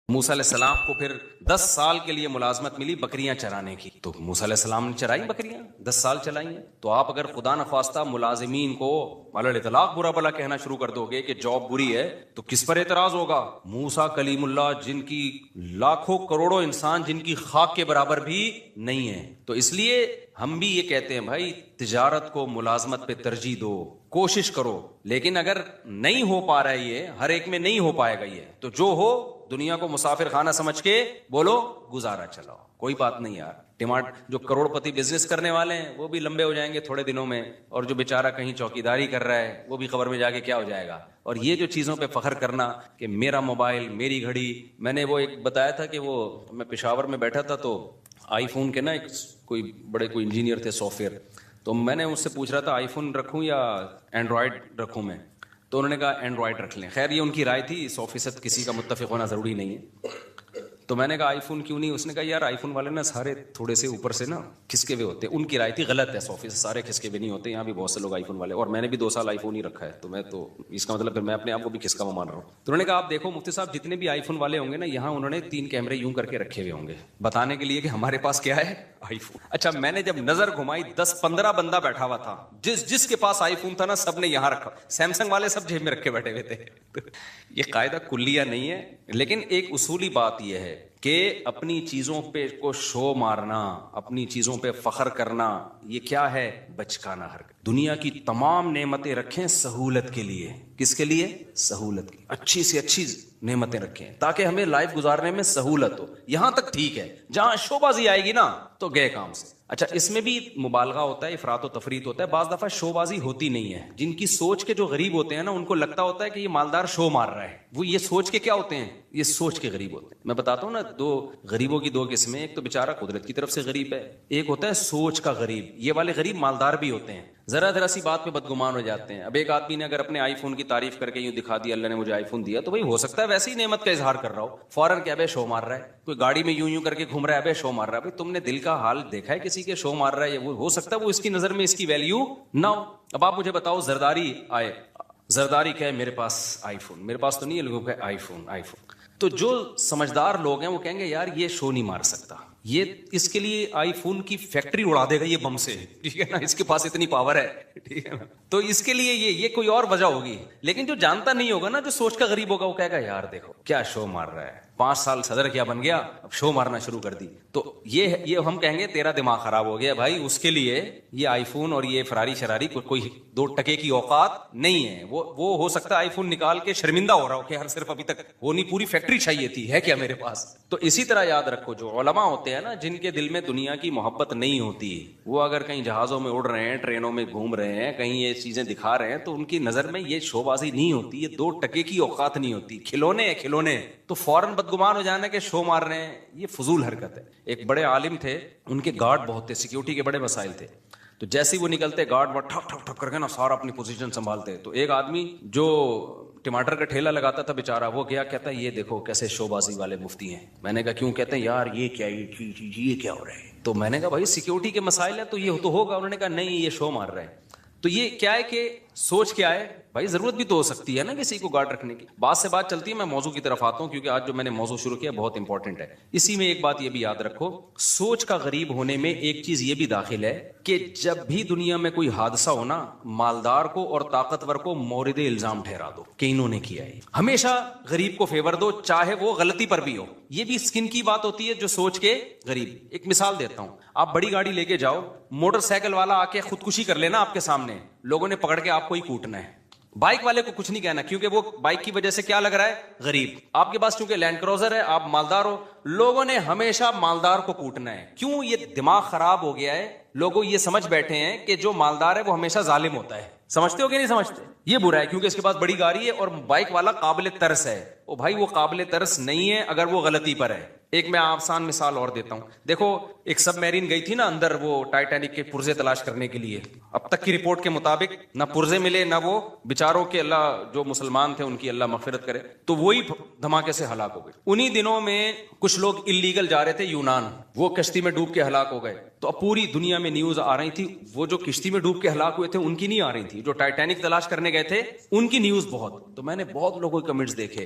موسیٰ علیہ السلام کو پھر 10 سال کے لیے ملازمت ملی بکریاں چرانے کی، تو موسیٰ علیہ السلام نے چرائی بکریاں، 10 سال چلائی ہیں. تو آپ اگر خدا نخواستہ ملازمین کو علی الاطلاق برا بلا کہنا شروع کر دو گے کہ جاب بری ہے، تو کس پر اعتراض ہوگا؟ موسیٰ کلیم اللہ جن کی لاکھوں کروڑوں انسان جن کی خاک کے برابر بھی نہیں ہے. تو اس لیے ہم بھی یہ کہتے ہیں بھائی تجارت کو ملازمت پہ ترجیح دو، کوشش کرو، لیکن اگر نہیں ہو پا رہا ہے، یہ ہر ایک میں نہیں ہو پائے گا، یہ تو جو ہو دنیا کو مسافر خانہ سمجھ کے بولو گزارا چلاؤ، کوئی بات نہیں یار. جو کروڑ پتی بزنس کرنے والے ہیں وہ بھی لمبے ہو جائیں گے تھوڑے دنوں میں، اور جو بیچارہ کہیں چوکیداری کر رہا ہے وہ بھی خبر میں جا کے کیا ہو جائے گا. اور یہ جو چیزوں پہ فخر کرنا کہ میرا موبائل، میری گھڑی، میں نے وہ ایک بتایا تھا کہ وہ میں پشاور میں بیٹھا تھا تو آئی فون کے نا ایک کوئی انجینئر تھے سافٹ ویئر، تو میں نے اس سے پوچھ رہا تھا آئی فون رکھوں یا اینڈرائڈ رکھوں میں، تو انہوں نے کہا اینڈرائڈ رکھ لیں. خیر یہ ان کی رائے تھی، 100% کسی کا متفق ہونا ضروری نہیں ہے. تو میں نے کہا آئی فون کیوں نہیں؟ اس نے کہا یار آئی فون والے نا سارے تھوڑے سے اوپر سے نا کھسکے ہوئے ہوتے ہیں. ان کی رائے تھی غلط ہے، 100% سارے کھسکے ہوئے نہیں ہوتے. یہاں بھی بہت سے لوگ آئی فون والے، اور میں نے بھی 2 سال آئی فون ہی رکھا ہے، تو میں تو اس کا مطلب پھر میں اپنے آپ کو بھی کھسکا مان رہا ہوں. تو انہوں نے کہا آپ دیکھو مفتی صاحب جتنے بھی آئی فون والے ہوں گے نا، یہاں انہوں نے 3 کیمرے یوں کر کے رکھے ہوئے ہوں گے بتانے کے لیے کہ ہمارے پاس کیا ہے، آئی فون. اچھا میں نے جب نظر گھمائی 10-15 بندہ بیٹھا ہوا تھا، جس کے پاس آئی فون تھا نا سب نے یہاں رکھا، سیمسنگ والے سب جیب میں رکھے بیٹھے ہوئے تھے. یہ قاعدہ کلیہ نہیں ہے، لیکن ایک اصولی بات یہ ہے کہ اپنی چیزوں پہ کو شو مارنا، اپنی چیزوں پہ فخر کرنا، یہ کیا ہے؟ بچکانہ حرکت. دنیا کی تمام نعمتیں رکھیں سہولت کے لیے. کس کے لیے؟ سہولت کی. اچھی سے اچھی نعمتیں رکھیں تاکہ ہمیں لائف گزارنے میں سہولت ہو. یہاں تک ٹھیک ہے، جہاں شو بازی آئے گی نا تو گئے کام سے. اچھا اس میں بھی مبالغہ ہوتا ہے، افراط و تفریط ہوتا ہے. بعض دفعہ شو بازی ہوتی نہیں ہے. جن کی سوچ کے جو غریب ہوتے ہیں نا، ان کو لگتا ہوتا ہے کہ یہ مالدار شو مار رہا ہے. وہ یہ سوچ کے کیا ہوتے ہیں؟ یہ سوچ کے غریب ہوتے ہیں. میں بتاتا ہوں نا، غریبوں کی 2 قسمیں. ایک تو بیچارہ قدرت کی طرف سے غریب ہے، ایک ہوتا ہے سوچ کا غریب. یہ والے غریب مالدار بھی ہوتے ہیں، ذرا سی بات پہ بدگمان ہو جاتے ہیں. اب ایک آدمی نے اگر اپنے آئی فون کی تعریف کر کے یوں دکھا دیا اللہ نے مجھے آئی فون دیا، تو بھائی ہو سکتا ہے ویسے ہی نعمت کا اظہار کر رہا ہو، فوراً کیا بے شو مار رہا ہے. کوئی گاڑی میں یوں کر کے گھوم رہا ہے، بے شو مار رہا ہے. بھائی تم نے دل کا حال دیکھا ہے کسی کے؟ شو مار رہا ہے، وہ ہو سکتا ہے وہ اس کی نظر میں اس کی ویلیو نہ ہو. اب آپ مجھے بتاؤ، زرداری کہے میرے پاس آئی فون، میرے پاس تو نہیں ہے، لوگوں کا آئی فون. تو جو سمجھدار لوگ ہیں وہ کہیں گے یار یہ شو نہیں مار سکتا، یہ اس کے لیے آئی فون کی فیکٹری اڑا دے گا یہ بم سے، ٹھیک ہے نا، اس کے پاس اتنی پاور ہے، ٹھیک ہے نا. تو اس کے لیے یہ کوئی اور وجہ ہوگی. لیکن جو جانتا نہیں ہوگا نا، جو سوچ کا غریب ہوگا، وہ کہے گا یار دیکھو کیا شو مار رہا ہے، 5 سال صدر کیا بن گیا، اب شو مارنا شروع کر دی. تو یہ ہم کہیں گے تیرا دماغ خراب ہو گیا بھائی. اس کے لیے یہ آئی فون اور یہ فراری شراری کوئی 2 ٹکے کی اوقات نہیں ہے. وہ ہو سکتا ہے آئی فون نکال کے شرمندہ ہو رہا ہو کہ ہر صرف ابھی تک وہ نہیں، پوری فیکٹری چاہیے تھی، ہے کیا میرے پاس. تو اسی طرح یاد رکھو جو علماء ہوتے ہیں نا، جن کے دل میں دنیا کی محبت نہیں ہوتی، وہ اگر کہیں جہازوں میں اڑ رہے ہیں، ٹرینوں میں گھوم رہے ہیں، کہیں یہ چیزیں دکھا رہے ہیں، تو ان کی نظر میں یہ شو بازی نہیں ہوتی، یہ 2 ٹکے کی اوقات نہیں ہوتی، کھلونے. تو فوراً بدگمان ہو جانا کہ شو مار رہے ہیں، یہ فضول حرکت ہے. ایک بڑے عالم تھے، ان کے گارڈ بہت تھے، سیکیورٹی کے بڑے مسائل تھے. تو جیسے وہ نکلتے گارڈ ٹھک ٹھک ٹھک کر کے نا سارا اپنی پوزیشن سنبھالتے. تو ایک آدمی جو ٹماٹر کا ٹھیلا لگاتا تھا بیچارہ، وہ گیا کہتا ہے یہ دیکھو کیسے شو بازی والے مفتی ہیں. میں نے کہا کیوں؟ کہتے ہیں یار یہ کیا ہو رہا ہے. تو میں نے کہا بھائی سیکیورٹی کے مسائل ہیں تو یہ تو ہوگا. انہوں نے کہا نہیں یہ شو مار رہے ہیں. تو یہ کیا ہے کہ سوچ کیا ہے بھائی، ضرورت بھی تو ہو سکتی ہے نا کسی کو گارڈ رکھنے کی. بات سے بات چلتی ہے، میں موضوع کی طرف آتا ہوں کیونکہ آج جو میں نے موضوع شروع کیا بہت امپورٹنٹ ہے. اسی میں ایک بات یہ بھی یاد رکھو، سوچ کا غریب ہونے میں ایک چیز یہ بھی داخل ہے کہ جب بھی دنیا میں کوئی حادثہ ہونا، مالدار کو اور طاقتور کو مورد الزام ٹھہرا دو کہ انہوں نے کیا ہے. ہمیشہ غریب کو فیور دو، چاہے وہ غلطی پر بھی ہو. یہ بھی اسکن کی بات ہوتی ہے جو سوچ کے غریب. ایک مثال دیتا ہوں، آپ بڑی گاڑی لے کے جاؤ، موٹر سائیکل والا آ کے خودکشی کر لینا آپ کے سامنے، لوگوں نے پکڑ کے آپ کو ہی کوٹنا ہے. بائک والے کو کچھ نہیں کہنا کیونکہ وہ بائک کی وجہ سے کیا لگ رہا ہے؟ غریب. آپ کے پاس چونکہ لینڈ کروزر ہے، آپ مالدار ہو، لوگوں نے ہمیشہ مالدار کو کوٹنا ہے. کیوں؟ یہ دماغ خراب ہو گیا ہے. لوگوں یہ سمجھ بیٹھے ہیں کہ جو مالدار ہے وہ ہمیشہ ظالم ہوتا ہے. سمجھتے ہو کہ نہیں سمجھتے؟ یہ برا ہے کیونکہ اس کے پاس بڑی گاڑی ہے اور بائک والا قابل ترس ہے. او بھائی وہ قابل ترس نہیں ہے اگر وہ غلطی پر ہے. ایک میں آسان مثال اور دیتا ہوں. دیکھو ایک سب میرین گئی تھی نا اندر، وہ ٹائٹینک کے پرزے تلاش کرنے کے لیے. اب تک کی رپورٹ کے مطابق نہ پرزے ملے، نہ وہ بیچاروں کے، اللہ جو مسلمان تھے ان کی اللہ مغفرت کرے، تو وہی دھماکے سے ہلاک ہو گئے. انہی دنوں میں کچھ لوگ اللیگل جا رہے تھے یونان، وہ کشتی میں ڈوب کے ہلاک ہو گئے. تو اب پوری دنیا میں نیوز آ رہی تھی، وہ جو کشتی میں ڈوب کے ہلاک ہوئے تھے ان کی نہیں آ رہی تھی، جو ٹائٹینک تلاش کرنے گئے تھے ان کی نیوز بہت. تو میں نے بہت لوگوں کے کمنٹس دیکھے،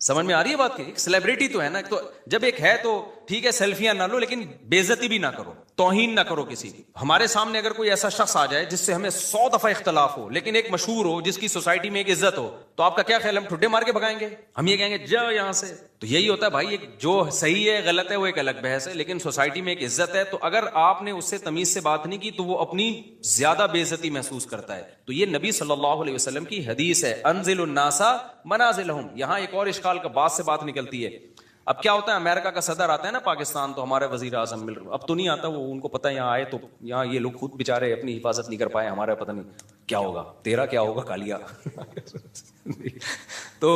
سمجھ میں آ رہی ہے بات کی؟ ایک سیلیبریٹی تو ہے نا، تو جب ایک ہے تو ٹھیک ہے سیلفیاں نہ لو لیکن بے عزتی بھی نہ کرو، توہین نہ کرو کسی کی۔ ہمارے سامنے اگر کوئی ایسا شخص آ جائے جس سے ہمیں 100 دفعہ اختلاف ہو لیکن ایک مشہور ہو، جس کی سوسائٹی میں ایک عزت ہو، تو آپ کا کیا خیال ہے؟ ہم ٹھڈے مار کے بھگائیں گے؟ ہم یہ کہیں گے جاؤ یہاں سے؟ تو یہی ہوتا ہے بھائی، ایک جو صحیح ہے غلط ہے وہ ایک الگ بحث ہے، لیکن سوسائٹی میں ایک عزت ہے، تو اگر آپ نے اس سے تمیز سے بات نہیں کی تو وہ اپنی زیادہ بے عزتی محسوس کرتا ہے۔ تو یہ نبی صلی اللہ علیہ وسلم کی حدیث ہے، انزل الناس منازلہم۔ یہاں ایک اور اشکال کا بات سے بات نکلتی ہے۔ اب کیا ہوتا ہے، امریکہ کا صدر آتا ہے نا پاکستان، تو ہمارے وزیر اعظم مل رہے، اب تو نہیں آتا وہ، ان کو پتہ ہے یہاں آئے تو یہاں یہ لوگ خود بےچارے اپنی حفاظت نہیں کر پائے، ہمارا پتہ نہیں کیا ہوگا، تیرا کیا ہوگا کالیا۔ تو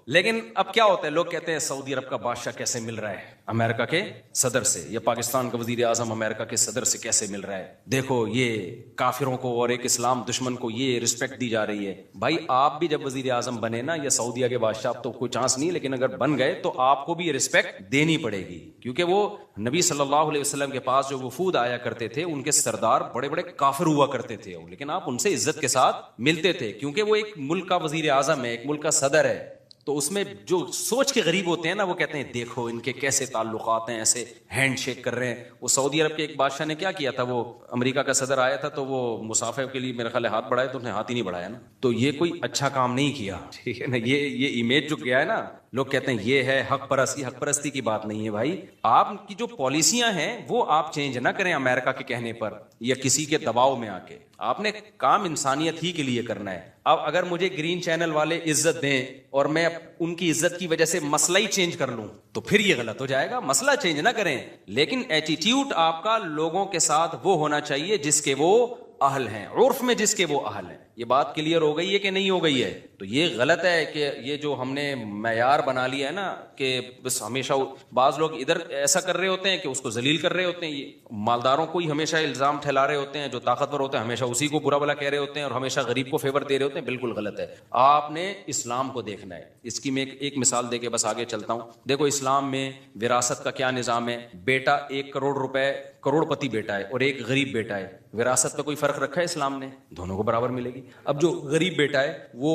لیکن اب کیا ہوتا ہے، لوگ کہتے ہیں سعودی عرب کا بادشاہ کیسے مل رہا ہے امریکہ کے صدر سے، یا پاکستان کا وزیر اعظم امریکہ کے صدر سے کیسے مل رہا ہے، دیکھو یہ کافروں کو اور ایک اسلام دشمن کو یہ رسپیکٹ دی جا رہی ہے۔ بھائی آپ بھی جب وزیر اعظم بنے نا، یا سعودیہ کے بادشاہ، اب تو کوئی چانس نہیں، لیکن اگر بن گئے تو آپ کو بھی یہ رسپیکٹ دینی پڑے گی، کیونکہ وہ نبی صلی اللہ علیہ وسلم کے پاس جو وفود آیا کرتے تھے ان کے سردار بڑے بڑے کافر ہوا کرتے تھے، لیکن آپ ان سے عزت کے ساتھ ملتے تھے، کیونکہ وہ ایک ملک کا وزیر اعظم ہے، ایک ملک کا صدر ہے۔ تو اس میں جو سوچ کے غریب ہوتے ہیں نا، وہ کہتے ہیں دیکھو ان کے کیسے تعلقات ہیں، ایسے ہینڈ شیک کر رہے ہیں۔ وہ سعودی عرب کے ایک بادشاہ نے کیا کیا تھا، وہ امریکہ کا صدر آیا تھا تو وہ مصافحہ کے لیے میرے خیال ہے ہاتھ بڑھائے، تو اس نے ہاتھ ہی نہیں بڑھایا نا، تو یہ کوئی اچھا کام نہیں کیا، ٹھیک ہے نا۔ یہ امیج جو گیا ہے نا، لوگ کہتے ہیں یہ ہے حق پرستی، حق پرستی کی بات نہیں ہے بھائی۔ آپ کی جو پالیسیاں ہیں وہ آپ چینج نہ کریں امریکہ کے کہنے پر یا کسی کے دباؤ میں آ کے، آپ نے کام انسانیت ہی کے لیے کرنا ہے۔ اب اگر مجھے گرین چینل والے عزت دیں اور میں ان کی عزت کی وجہ سے مسئلہ ہی چینج کر لوں تو پھر یہ غلط ہو جائے گا۔ مسئلہ چینج نہ کریں، لیکن ایٹیٹیوڈ آپ کا لوگوں کے ساتھ وہ ہونا چاہیے جس کے وہ اہل ہیں، عرف میں جس کے وہ اہل ہیں۔ یہ بات کلیئر ہو گئی ہے کہ نہیں ہو گئی ہے؟ تو یہ غلط ہے کہ یہ جو ہم نے معیار بنا لیا ہے نا کہ بس ہمیشہ بعض لوگ ادھر ایسا کر رہے ہوتے ہیں کہ اس کو ذلیل کر رہے ہوتے ہیں، یہ مالداروں کو ہی ہمیشہ الزام ٹھہلا رہے ہوتے ہیں، جو طاقتور ہوتے ہیں ہمیشہ اسی کو برا بلا کہہ رہے ہوتے ہیں، اور ہمیشہ غریب کو فیور دے رہے ہوتے ہیں۔ بالکل غلط ہے، آپ نے اسلام کو دیکھنا ہے۔ اس کی میں ایک مثال دے کے بس آگے چلتا ہوں۔ دیکھو اسلام میں وراثت کا کیا نظام ہے، بیٹا 1 کروڑ روپے، کروڑ پتی بیٹا ہے اور ایک غریب بیٹا ہے، وراثت پہ کوئی فرق رکھا ہے اسلام نے؟ دونوں کو برابر ملے گی۔ اب جو غریب بیٹا ہے وہ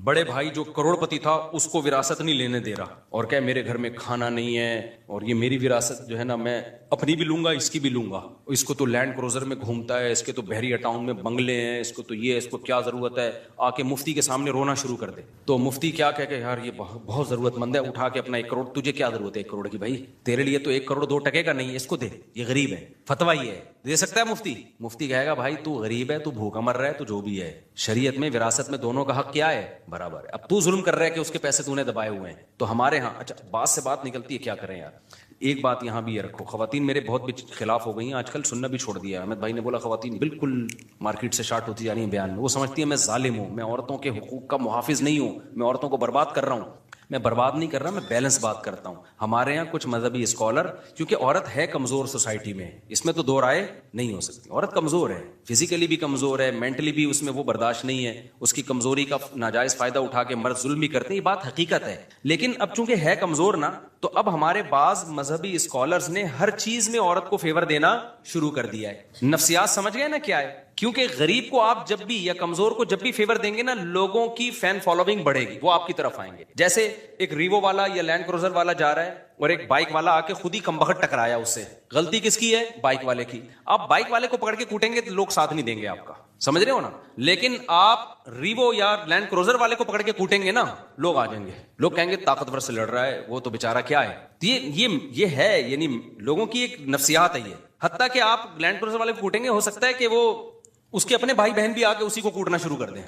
بڑے بھائی جو کروڑ پتی تھا اس کو وراثت نہیں لینے دے رہا، اور کہ میرے گھر میں کھانا نہیں ہے اور یہ میری وراثت جو ہے نا میں اپنی بھی لوں گا اس کی بھی لوں گا، اس کو تو لینڈ کروزر میں گھومتا ہے، اس کے تو بحریہ ٹاؤن میں بنگلے ہیں، اس کو تو یہ، اس کو کیا ضرورت ہے، آ کے مفتی کے سامنے رونا شروع کر دے۔ تو مفتی کیا کہہ کہ یار یہ بہت ضرورت مند ہے، اٹھا کے اپنا 1 کروڑ، تجھے کیا ضرورت ہے 1 کروڑ کی بھائی، تیرے لیے تو 1 کروڑ 2 ٹکے کا نہیں ہے، اس کو دے، یہ غریب ہے۔ فتویٰ یہ ہے، دے سکتا ہے مفتی؟ مفتی کہے گا بھائی تو غریب ہے، تو بھوکا مر رہا ہے، تو جو بھی ہے، شریعت میں وراثت میں دونوں کا حق کیا ہے؟ برابر ہے۔ اب تو ظلم کر رہا ہے کہ اس کے پیسے تو نے دبائے ہوئے ہیں۔ تو ہمارے ہاں اچھا بات سے بات نکلتی ہے، کیا کریں یار؟ ایک بات یہاں بھی یہ رکھو، خواتین میرے بہت بھی خلاف ہو گئی ہیں آج کل، سننا بھی چھوڑ دیا ہے۔ احمد بھائی نے بولا خواتین بالکل مارکیٹ سے شارٹ ہوتی جا رہی ہیں بیان میں، وہ سمجھتی ہیں میں ظالم ہوں، میں عورتوں کے حقوق کا محافظ نہیں ہوں، میں عورتوں کو برباد کر رہا ہوں۔ میں برباد نہیں کر رہا، میں بیلنس بات کرتا ہوں۔ ہمارے یہاں کچھ مذہبی اسکالر، کیونکہ عورت ہے کمزور سوسائٹی میں، اس میں تو دو رائے نہیں ہو سکتی، عورت کمزور ہے، فزیکلی بھی کمزور ہے، مینٹلی بھی اس میں وہ برداشت نہیں ہے، اس کی کمزوری کا ناجائز فائدہ اٹھا کے مرد ظلم بھی کرتے ہیں، یہ بات حقیقت ہے۔ لیکن اب چونکہ ہے کمزور نا، تو اب ہمارے بعض مذہبی اسکالرز نے ہر چیز میں عورت کو فیور دینا شروع کر دیا ہے۔ نفسیات سمجھ گئے نا کیا ہے؟ کیونکہ غریب کو آپ جب بھی یا کمزور کو جب بھی فیور دیں گے نا، لوگوں کی فین فالوئنگ بڑھے گی، وہ آپ کی طرف آئیں گے۔ جیسے ایک ریوو والا یا لینڈ کروزر والا جا رہا ہے اور ایک بائک والا آ کے خود ہی کمبخت ٹکرایا اس سے، غلطی کس کی ہے؟ بائک والے کی۔ آپ بائک والے کو پکڑ کے کوٹیں گے تو لوگ ساتھ نہیں دیں گے آپ کا، سمجھ رہے ہو نا؟ لیکن آپ ریوو یا لینڈ کروزر والے کو پکڑ کے کوٹیں گے نا، لوگ آ جائیں گے، لوگ کہیں گے طاقتور سے لڑ رہا ہے، وہ تو بیچارہ کیا ہے۔ یہ ہے، یعنی لوگوں کی ایک نفسیات ہے یہ۔ حتیٰ کہ آپ لینڈ کروزر والے کو کوٹیں گے، ہو سکتا ہے کہ وہ اس کے اپنے بھائی بہن بھی آ کے اسی کو کوٹنا شروع کر دیں۔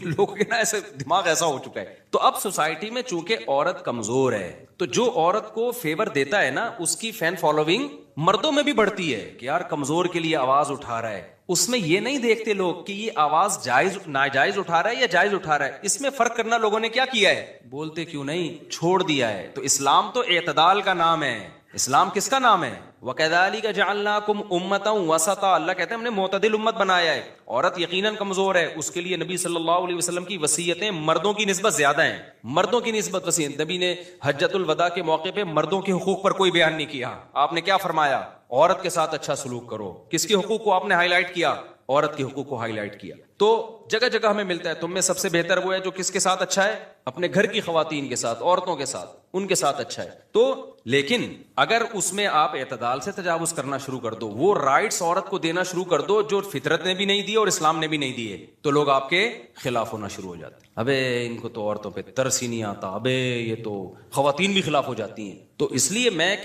لوگوں کے نا ایسے دماغ ایسا ہو چکا ہے۔ تو اب سوسائٹی میں چونکہ عورت کمزور ہے، تو جو عورت کو فیور دیتا ہے نا، اس کی فین فالوئنگ مردوں میں بھی بڑھتی ہے کہ یار کمزور کے لیے آواز اٹھا رہا ہے۔ اس میں یہ نہیں دیکھتے لوگ کہ یہ آواز جائز ناجائز اٹھا رہا ہے یا جائز اٹھا رہا ہے، اس میں فرق کرنا لوگوں نے کیا کیا ہے؟ بولتے کیوں نہیں، چھوڑ دیا ہے۔ تو اسلام تو اعتدال کا نام ہے۔ اسلام کس کا نام ہے؟ وَكَذَلِكَ جَعَلْنَاكُمْ أُمَّةً وَسَطًا، اللہ کہتے ہیں ہم نے معتدل امت بنایا ہے۔ عورت یقیناً کمزور ہے، اس کے لیے نبی صلی اللہ علیہ وسلم کی وصیتیں مردوں کی نسبت زیادہ ہیں، مردوں کی نسبت وسیع۔ نبی نے حجۃ الوداع کے موقع پہ مردوں کے حقوق پر کوئی بیان نہیں کیا، آپ نے کیا فرمایا؟ عورت کے ساتھ اچھا سلوک کرو۔ کس کے حقوق کو آپ نے ہائی لائٹ کیا؟ عورت کے حقوق کو ہائی لائٹ کیا۔ تو جگہ جگہ ہمیں ملتا ہے تم میں سب سے بہتر وہ ہے جو کس کے ساتھ اچھا ہے؟ اپنے گھر کی خواتین کے ساتھ، عورتوں کے ساتھ، ان کے ساتھ اچھا ہے. تو لیکن اگر اس میں آپ اعتدال سے تجاوز کرنا شروع کر دو، وہ رائٹس عورت کو دینا شروع کر دو جو فطرت نے بھی نہیں دیے اور اسلام نے بھی نہیں دیے، تو لوگ آپ کے خلاف ہونا شروع ہو جاتے ہیں. ابے ان کو تو عورتوں پہ ترس ہی نہیں آتا، ابے یہ تو خواتین بھی خلاف ہو جاتی ہیں. تو اس لیے میں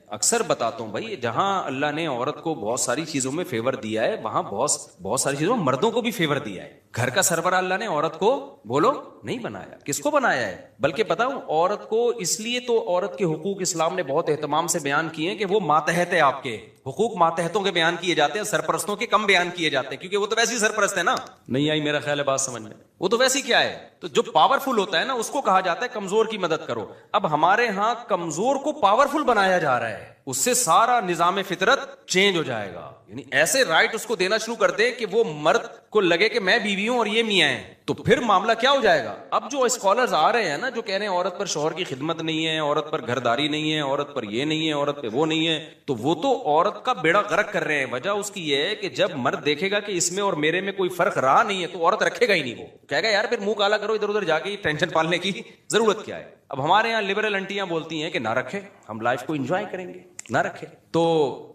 اکثر بتاتا ہوں بھائی، جہاں اللہ نے عورت کو بہت ساری چیزوں میں فیور دیا ہے، وہاں بہت ساری چیزوں میں مردوں کو بھی فیور دیا ہے. گھر کا سربراہ اللہ نے عورت کو بولو نہیں بنایا. کس کو بنایا ہے؟ بلکہ بتاؤں، عورت کو اس لیے تو عورت کے حقوق اسلام نے بہت اہتمام سے بیان کیے ہیں کہ وہ ماتحت ہے. آپ کے حقوق ماتحتوں کے بیان کیے جاتے ہیں، سرپرستوں کے کم بیان کیے جاتے ہیں، کیونکہ وہ تو ویسے ہی سرپرست ہے نا. نہیں آئی میرا خیال ہے بات سمجھ میں؟ وہ تو ویسے کیا ہے، تو جو پاورفل ہوتا ہے نا اس کو کہا جاتا ہے کمزور کی مدد کرو. اب ہمارے ہاں کمزور کو پاورفل بنایا جا رہا ہے، اس سے سارا نظام فطرت چینج ہو جائے گا. یعنی ایسے رائٹ اس کو دینا شروع کر دے کہ وہ مرد کو لگے کہ میں بیوی ہوں اور یہ میاں ہیں، تو پھر معاملہ کیا ہو جائے گا. اب جو اسکالرز آ رہے ہیں نا جو کہہ رہے ہیں عورت پر شوہر کی خدمت نہیں ہے، عورت پر گھرداری نہیں ہے، عورت پر یہ نہیں ہے، عورت پہ وہ نہیں ہے، تو وہ تو عورت کا بیڑا غرق کر رہے ہیں. وجہ اس کی یہ ہے کہ جب مرد دیکھے گا کہ اس میں اور میرے میں کوئی فرق رہا نہیں ہے تو عورت رکھے گا ہی نہیں. وہ کہے گا یار پھر منہ کالا کرو، ادھر ادھر جا کے ٹینشن پالنے کی ضرورت کیا ہے. اب ہمارے یہاں لبرل انٹیاں بولتی ہیں کہ نہ رکھے، ہم لائف کو انجوائے کریں گے، نہ رکھے. تو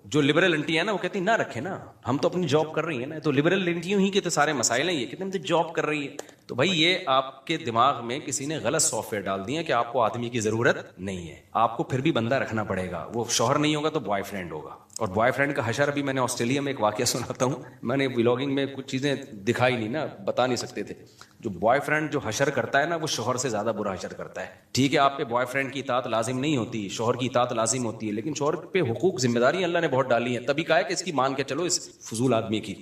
جو لبرل انٹی ہے نا وہ کہتی ہیں نہ رکھے نا، ہم تو اپنی جاب کر رہی ہیں نا. تو لبرل انٹیوں ہی کے تو سارے مسائل ہیں، یہ کہتے ہیں ہم تو جاب کر رہی ہے. تو بھائی یہ آپ کے دماغ میں کسی نے غلط سافٹ ویئر ڈال دیا کہ آپ کو آدمی کی ضرورت نہیں ہے. آپ کو پھر بھی بندہ رکھنا پڑے گا. وہ شوہر نہیں ہوگا تو بوائے فرینڈ ہوگا. اور بوائے فرینڈ کا حشر ابھی میں نے آسٹریلیا میں ایک واقعہ سناتا ہوں. میں نے ولاگنگ میں کچھ چیزیں دکھائی نہیں نا، بتا نہیں سکتے تھے. جو بوائے فرینڈ جو حشر کرتا ہے نا وہ شوہر سے زیادہ برا حشر کرتا ہے. ٹھیک ہے آپ پہ بوائے فرینڈ کی اطاعت لازم نہیں ہوتی، شوہر کی اطاعت لازم ہوتی ہے، لیکن شوہر پہ حقوق ذمہ داری اللہ نے بہت ڈالی ہیں. تبھی کہا ہے کہ اس کی مان کے چلو، اس فضول آدمی کی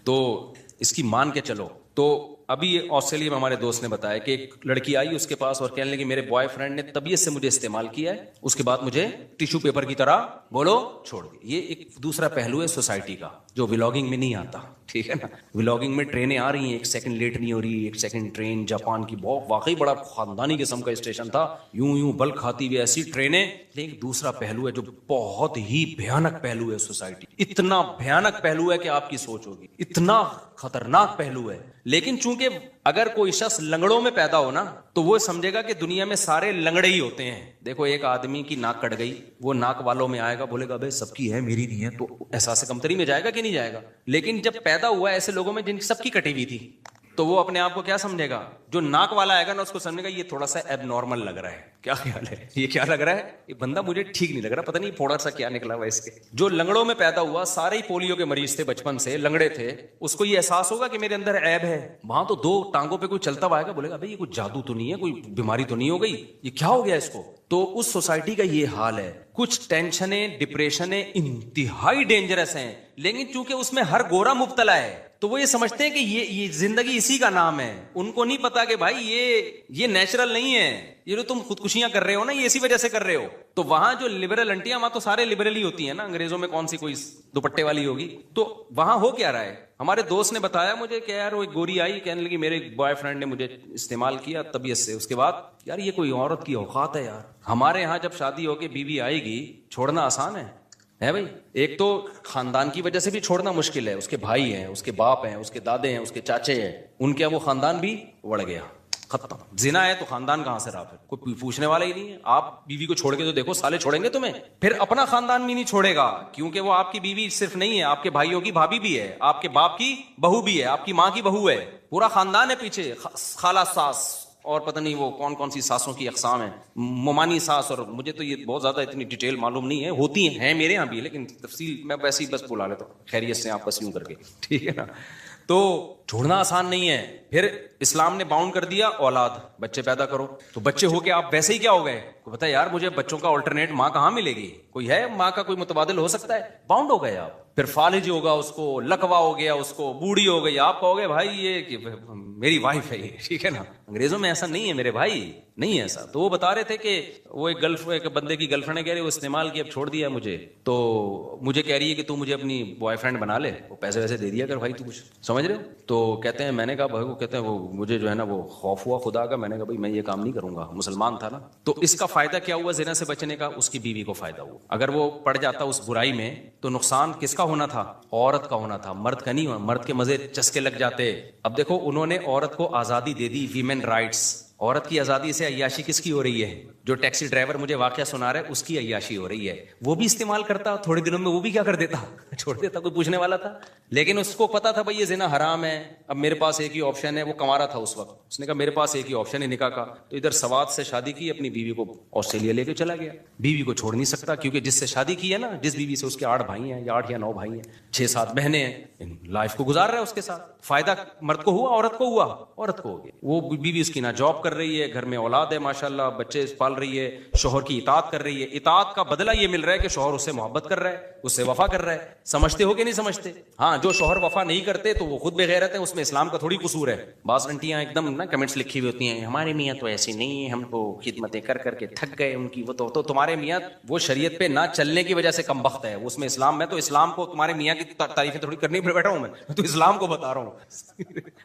تو اس کی مان کے چلو. تو ابھی آسٹریلیا میں ہمارے دوست نے بتایا کہ ایک لڑکی آئی اس کے پاس اور کہنے لگی میرے بوائے فرینڈ نے طبیعت سے مجھے استعمال کیا ہے، اس کے بعد مجھے ٹیشو پیپر کی طرح بولو چھوڑ دیا. یہ ایک دوسرا پہلو ہے سوسائٹی کا جو ولاگنگ میں نہیں آتا. ٹھیک ہے نا، ولاگنگ میں ٹرینیں آ رہی ہیں، ایک سیکنڈ لیٹ نہیں ہو رہی. ایک سیکنڈ ٹرین جاپان کی بہت واقعی بڑا خاندانی قسم کا اسٹیشن تھا، یوں بل کھاتی ہوئی ایسی ٹرینیں. لیکن ایک دوسرا پہلو ہے جو بہت ہی بھیانک پہلو ہے سوسائٹی. اتنا بھیانک پہلو ہے کہ آپ کی سوچ ہوگی، اتنا خطرناک پہلو ہے. لیکن چونکہ اگر کوئی شخص لنگڑوں میں پیدا ہو نا تو وہ سمجھے گا کہ دنیا میں سارے لنگڑے ہی ہوتے ہیں. دیکھو ایک آدمی کی ناک کٹ گئی، وہ ناک والوں میں آئے گا، بولے گا بھائی سب کی ہے میری نہیں ہے، تو احساس کمتری میں جائے گا کہ نہیں جائے گا. لیکن جب پیدا ہوا ایسے لوگوں میں جن کی سب کی کٹی ہوئی تھی تو وہ اپنے آپ کو کیا سمجھے گا؟ جو ناک والا آئے گا نا اس کو سمجھے گا یہ تھوڑا سا ایب نارمل لگ رہا ہے. کیا خیال ہے؟ یہ کیا لگ رہا ہے؟ یہ بندہ مجھے ٹھیک نہیں لگ رہا، پتہ نہیں تھوڑا سا کیا نکلا ہوا اس کے. جو لنگڑوں میں پیدا ہوا سارے ہی پولیو کے مریض تھے، بچپن سے لنگڑے تھے، اس کو یہ احساس ہوگا کہ میرے اندر عیب ہے. وہاں تو دو ٹانگوں پہ کوئی چلتا ہوا آئے گا، بولے گا بھائی یہ کوئی جادو تو نہیں ہے، کوئی بیماری تو نہیں ہو گئی، یہ کیا ہو گیا اس کو. تو اس سوسائٹی کا یہ حال ہے. کچھ ٹینشنیں ڈپریشنیں انتہائی ڈینجرس ہیں، لیکن چونکہ اس میں ہر گورا مبتلا ہے تو وہ یہ سمجھتے ہیں کہ یہ زندگی اسی کا نام ہے. ان کو نہیں پتا کہ بھائی یہ نیچرل نہیں ہے، یہ جو تم خودکشیاں کر رہے ہو نا یہ اسی وجہ سے کر رہے ہو. تو وہاں جو لبرل انٹیاں، وہاں تو سارے لبرل ہی ہوتی ہیں نا، انگریزوں میں کون سی کوئی دوپٹے والی ہوگی. تو وہاں ہو کیا رہا ہے؟ ہمارے دوست نے بتایا مجھے کہ یار وہ ایک گوری آئی، کہنے لگی میرے بوائے فرینڈ نے مجھے استعمال کیا طبیعت سے، اس کے بعد یار یہ کوئی عورت کی اوقات ہے یار. ہمارے یہاں جب شادی ہو کے بیوی آئے گی چھوڑنا آسان ہے بھائی. ایک تو خاندان کی وجہ سے بھی چھوڑنا مشکل ہے، اس کے بھائی ہیں، اس کے باپ ہیں، اس کے دادے ہیں، اس کے چاچے ہیں، ان کے وہ خاندان بھی اڑ گیا، ختم. زنا ہے تو خاندان کہاں سے رہا؟ پھر کوئی پوچھنے والا ہی نہیں ہے. آپ بیوی کو چھوڑ کے تو دیکھو، سالے چھوڑیں گے تمہیں. پھر اپنا خاندان بھی نہیں چھوڑے گا، کیونکہ وہ آپ کی بیوی صرف نہیں ہے، آپ کے بھائیوں کی بھابھی بھی ہے، آپ کے باپ کی بہو بھی ہے، آپ کی ماں کی بہو ہے، پورا خاندان ہے پیچھے. خالہ ساس اور پتہ نہیں وہ کون کون سی ساسوں کی اقسام ہیں، ممانی ساس، اور مجھے تو یہ بہت زیادہ اتنی ڈیٹیل معلوم نہیں ہے، ہوتی ہیں میرے یہاں بھی، لیکن تفصیل میں ویسے ہی بس بلا لیتا ہوں خیریت سے آپ بس یوں کر کے. ٹھیک ہے نا. تو چھوڑنا آسان نہیں ہے. پھر اسلام نے باؤنڈ کر دیا اولاد، بچے پیدا کرو. تو بچے ہو کے آپ ویسے ہی کیا ہو گئے؟ کو پتا ہے یار مجھے بچوں کا آلٹرنیٹ ماں کہاں ملے گی؟ کوئی ہے ماں کا کوئی متبادل ہو سکتا ہے؟ باؤنڈ ہو گئے آپ. پھر فالج ہوگا اس کو، لکوا ہو گیا اس کو، بوڑھی ہو گئی، آپ کہو گے بھائی یہ کہ میری وائف ہے یہ. ٹھیک ہے نا. انگریزوں میں ایسا نہیں ہے میرے بھائی. نہیں ایسا. تو وہ بتا رہے تھے کہ وہ ایک بندے کی گرل فرینڈ کہہ رہی وہ استعمال کی اب چھوڑ دیا مجھے, تو مجھے کہہ رہی ہے کہ تو مجھے اپنی بوائے فرینڈ بنا لے, وہ پیسے ویسے دے دیا کر بھائی, تو کچھ سمجھ رہے ہو. تو کہتے ہیں میں نے کہا بھائی, وہ کہتے ہیں وہ مجھے جو ہے نا وہ خوف ہوا خدا کا, میں نے کہا بھائی میں یہ کام نہیں کروں گا, مسلمان تھا نا. تو اس کا فائدہ کیا ہوا زنا سے بچنے کا؟ اس کی بیوی کو فائدہ ہوا. اگر وہ پڑ جاتا اس برائی میں تو نقصان کس کا ہونا تھا؟ عورت کا ہونا تھا, مرد کا نہیں ہونا. مرد کے مزے چسکے لگ جاتے. اب دیکھو انہوں نے عورت کو آزادی دے دی, ویمن رائٹس. عورت کی آزادی سے عیاشی کس کی ہو رہی ہے؟ جو ٹیکسی ڈرائیور مجھے واقعہ سنا رہا ہے اس کی عیاشی ہو رہی ہے. وہ بھی استعمال کرتا, تھوڑے دنوں میں وہ بھی کیا کر دیتا, چھوڑ دیتا, کوئی پوچھنے والا تھا. لیکن اس کو پتا تھا بھائی یہ زنا حرام ہے, اب میرے پاس ایک ہی آپشن ہے. وہ کما رہا تھا اس وقت, اس نے کہا میرے پاس ایک ہی آپشن ہے نکاح کا. تو ادھر سوات سے شادی کی, اپنی بیوی کو آسٹریلیا لے کے چلا گیا. بیوی کو چھوڑ نہیں سکتا کیونکہ جس سے شادی کی ہے نا, جس بیوی سے, اس کے 8 بھائی ہیں, یا 8 یا 9 بھائی ہیں, 6-7 بہنیں ہیں, لائف کو گزار رہا ہے اس کے ساتھ. فائدہ مرد کو ہوا, عورت کو ہوا؟ عورت کو ہو گیا. وہ بیوی اس کی نہ جاب کر رہی ہے, گھر میں اولاد ہے ماشاءاللہ, بچے پال رہی ہے, شوہر کی اطاعت کر رہی ہے. اطاعت کا بدلہ یہ مل رہا ہے کہ شوہر اس سے محبت کر رہا ہے, اس سے وفا کر رہا ہے. سمجھتے ہو کہ نہیں سمجھتے؟ ہاں, جو شوہر وفا نہیں کرتے تو وہ خود بے غیرت ہیں, اس میں اسلام کا تھوڑی قصور ہے. بعض انٹیاں ایک دم نا کمنٹس لکھی ہوئی ہوتی ہیں, ہمارے میاں تو ایسے نہیں ہیں, ہم تو خدمتیں کر کر کے تھک گئے ان کی. وہ تو تمہارے میاں وہ شریعت پہ نہ چلنے کی وجہ سے کم بخت ہے, اس میں اسلام میں تو اسلام کو تمہارے میاں کی تعریفیں تھوڑی کرنی پڑ بیٹھا ہوں میں تو اسلام کو بتا رہا ہوں.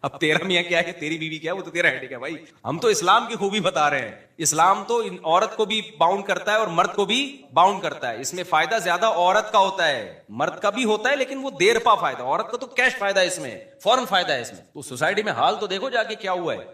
اب تیرا میاں کیا ہے, تیری بیوی کیا ہے, وہ تو تیرا ہیڈک ہے بھائی. ہم تو اسلام کی خوبی بتا رہے ہیں. اسلام تو عورت کو بھی باؤنڈ کرتا ہے اور مرد کو بھی باؤنڈ کرتا ہے. اس میں فائدہ زیادہ عورت کا ہوتا ہے, مرد کا بھی ہوتا ہے لیکن وہ دیر پا فائدہ. عورت کا تو کیش فائدہ ہے, اس میں فوراً فائدہ ہے اس میں. تو سوسائٹی میں حال تو دیکھو جا کے کیا ہوا ہے.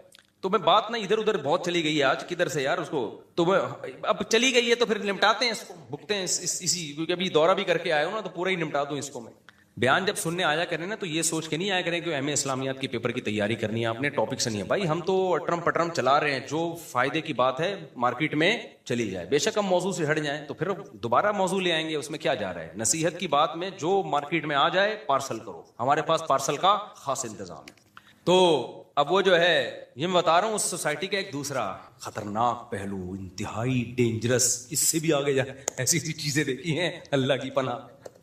تو میں بات نا ادھر ادھر بہت چلی گئی ہے آج, کدھر سے یار اس کو, تو میں اب چلی گئی ہے تو پھر نمٹاتے ہیں اس کو, بھگتے ہیں اسی, کیونکہ ابھی دورہ بھی کر کے آئے ہو نا, تو پورا ہی نمٹا دوں اس کو میں. بیان جب سننے آیا کریں نا تو یہ سوچ کے نہیں آیا کریں کہ ایم اے اسلامیات کے پیپر کی تیاری کرنی ہے آپ نے, ٹاپک سے نہیں ہے بھائی. ہم تو اٹرم پٹرم چلا رہے ہیں, جو فائدے کی بات ہے مارکیٹ میں چلی جائے. بے شک ہم موضوع سے ہٹ جائیں تو پھر دوبارہ موضوع لے آئیں گے, اس میں کیا جا رہا ہے. نصیحت کی بات میں جو مارکیٹ میں آ جائے پارسل کرو, ہمارے پاس پارسل کا خاص انتظام ہے. تو اب وہ جو ہے یہ میں بتا رہا ہوں, اس سوسائٹی کا ایک دوسرا خطرناک پہلو, انتہائی ڈینجرس, اس سے بھی آگے جائے ایسی چیزیں دیکھی ہیں اللہ کی پناہ,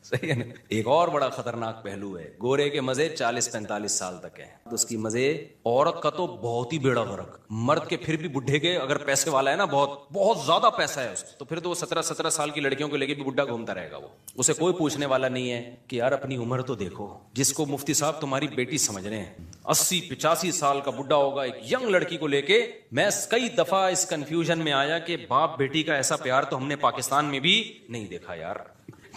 صحیح ہے نا. ایک اور بڑا خطرناک پہلو ہے, گورے کے مزے 40-45 سال تک ہیں, اس کی مزے. عورت کا تو بہت ہی بیڑا غرق, مرد کے پھر بھی بڈھے کے اگر پیسے والا ہے نا, بہت بہت زیادہ پیسہ ہے اس تو پھر تو وہ 17 سال کی لڑکیوں کو لے کے بھی بڈھا گھومتا رہے گا. وہ اسے کوئی پوچھنے والا نہیں ہے کہ یار اپنی عمر تو دیکھو. جس کو مفتی صاحب تمہاری بیٹی سمجھ رہے ہیں 80-85 سال کا بڈھا ہوگا ایک ینگ لڑکی کو لے کے. میں کئی دفعہ اس کنفیوژن میں آیا کہ باپ بیٹی کا ایسا پیار تو ہم نے پاکستان میں بھی نہیں دیکھا یار.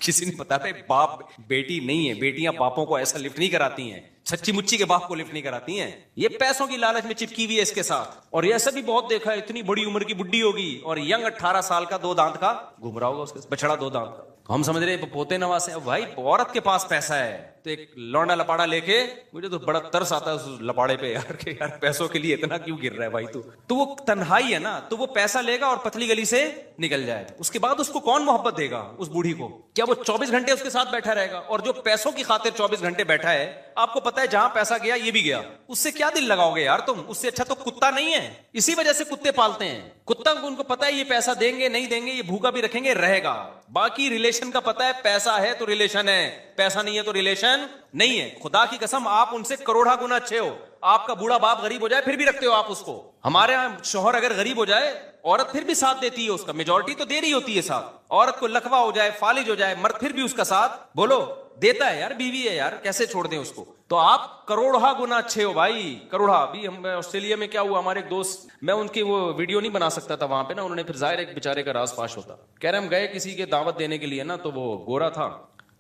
کسی نے بتایا باپ بیٹی نہیں ہے, بیٹیاں باپوں کو ایسا لفٹ نہیں کراتی ہیں, سچی مچی کے باپ کو لفٹ نہیں کراتی ہیں. یہ پیسوں کی لالچ میں چپکی ہوئی ہے اس کے ساتھ. اور یہ ایسا بھی بہت دیکھا ہے, اتنی بڑی عمر کی بڈھی ہوگی اور ینگ 18 سال کا 2 دانت کا گھوم رہا ہوگا, اس کے بچڑا 2 دانت کا. ہم سمجھ رہے پوتے نواز ہیں بھائی. عورت کے پاس پیسہ ہے تو ایک لونڈا لپاڑا لے کے, مجھے تو بڑا ترس آتا ہے اس لپاڑے پہ یار, کہ یار پیسوں کے لیے اتنا کیوں گر رہا ہے بھائی. تو وہ تنہائی ہے نا, تو وہ پیسہ لے گا اور پتلی گلی سے نکل جائے. اس کے بعد اس کو کون محبت دے گا اس بوڑھی کو؟ کیا وہ 24 گھنٹے اس کے ساتھ بیٹھا رہے گا؟ اور جو پیسوں کی خاطر 24 گھنٹے بیٹھا ہے, آپ کو پتا ہے جہاں پیسہ گیا یہ بھی گیا, اس سے کیا دل لگاؤ گے یار تم؟ اس سے اچھا تو کتا نہیں ہے. اسی وجہ سے کتے پالتے ہیں. کتا ان کو پتا ہے یہ پیسہ دیں گے نہیں دیں گے, یہ بھوکا بھی رکھیں گے رہے گا. باقی ریلیشن کا پتا ہے, پیسہ ہے تو ریلیشن ہے, پیسہ نہیں ہے تو ریلیشن نہیں ہے. خدا کی قسم آپ ان سے کروڑا گنا اچھے ہو. آپ کا بوڑھا باپ غریب ہو جائے پھر بھی رکھتے ہو آپ اس کو. ہمارے یہاں شوہر اگر غریب ہو جائے عورت پھر بھی ساتھ دیتی ہے اس کا, میجورٹی تو دے رہی ہوتی ہے ساتھ. عورت کو لکوا ہو جائے, فالج ہو جائے, مرد پھر بھی اس کا ساتھ بولو دیتا ہے. یار بیوی ہے یار, کیسے چھوڑ دیں اس کو؟ تو آپ کروڑا گنا اچھے ہو بھائی, کروڑا. ابھی ہم آسٹریلیا میں کیا ہوا, ہمارے ایک دوست, میں ان کی وہ ویڈیو نہیں بنا سکتا تھا وہاں پہ نا, انہوں نے پھر ظاہر ایک بیچارے کا راز فاش ہوتا. کہہ رہے ہم گئے کسی کے دعوت دینے کے لیے نا, تو وہ گورا تھا.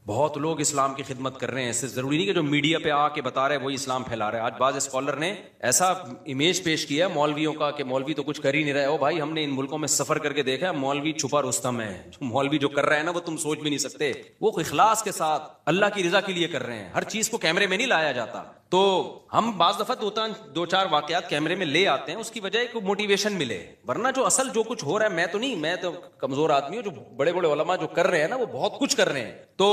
بہت لوگ اسلام کی خدمت کر رہے ہیں, ایسے ضروری نہیں کہ جو میڈیا پہ آ کے بتا رہے وہی اسلام پھیلا رہے ہیں. آج بعض اسکالر نے ایسا امیج پیش کیا مولویوں کا کہ مولوی تو کچھ کر ہی نہیں رہے. او بھائی, ہم نے ان ملکوں میں سفر کر کے دیکھا ہے, مولوی چھپا رستم ہے. جو مولوی جو کر رہے ہیں نا وہ تم سوچ بھی نہیں سکتے. وہ اخلاص کے ساتھ اللہ کی رضا کے لیے کر رہے ہیں. ہر چیز کو کیمرے میں نہیں لایا جاتا. تو ہم بعض دفعہ 2-4 واقعات کیمرے میں لے آتے ہیں, اس کی وجہ کو موٹیویشن ملے. ورنہ جو اصل جو کچھ ہو رہا ہے, میں تو نہیں, میں تو کمزور آدمی ہوں. جو بڑے بڑے علماء جو کر رہے ہیں نا وہ بہت کچھ کر رہے ہیں. تو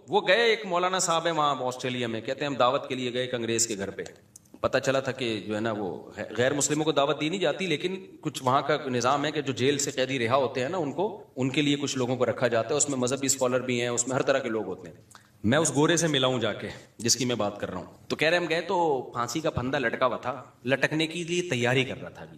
وہ گئے, ایک مولانا صاحب ہے وہاں آسٹریلیا میں, کہتے ہیں ہم دعوت کے لیے گئے ایک انگریز کے گھر پہ. پتہ چلا تھا کہ جو ہے نا وہ غیر مسلموں کو دعوت دی نہیں جاتی, لیکن کچھ وہاں کا نظام ہے کہ جو جیل سے قیدی رہا ہوتے ہیں نا ان کے لیے کچھ لوگوں کو رکھا جاتا ہے. اس میں مذہبی اسکالر بھی ہیں, اس میں ہر طرح کے لوگ ہوتے ہیں. میں اس گورے سے ملا ہوں جا کے جس کی میں بات کر رہا ہوں. تو کہہ رہے ہم گئے تو پھانسی کا پھندا لٹکا ہوا تھا, لٹکنے کے لیے تیاری کر رہا تھا. ابھی